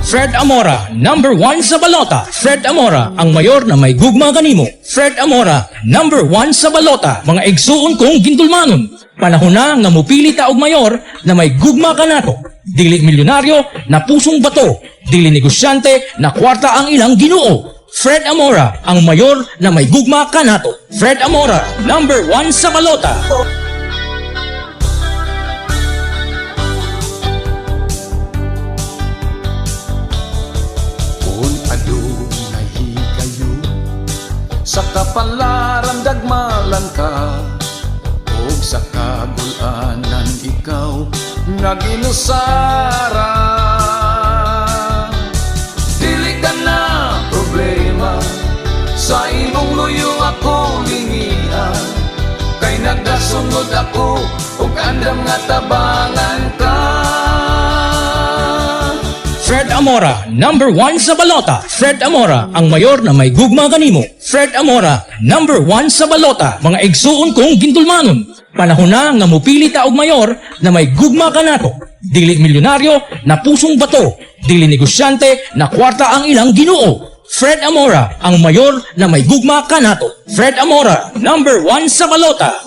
Fred Amora, number 1 sa balota. Fred Amora, ang mayor na may gugma kanimo. Fred Amora, number 1 sa balota. Mga igsuon kong gintulmanon. Panahon na nga mupili ta og mayor na may gugma kanato. Dili milyonaryo na pusong bato. Dili negosyante na kwarta ang ilang Ginoo. Fred Amora, ang mayor na may gugma kanato. Fred Amora, number 1 sa balota. Sa kapalaran dagmalan ka, ug sa kagulanan ikaw naginusara. Dili ka na problema, sa imong luyo ako lingian. Kay nagasunod ako, ug andam nga tabangan ka. Fred Amora, number 1 sa balota. Fred Amora, ang mayor na may gugma kanimo. Fred Amora, number 1 sa balota. Mga igsuon kong gintulmanon. Panahon na nga mupili ta og mayor na may gugma kanato. Dili milyonaryo na pusong bato. Dili negosyante na kwarta ang ilang Ginoo. Fred Amora, ang mayor na may gugma kanato. Fred Amora, number 1 sa balota.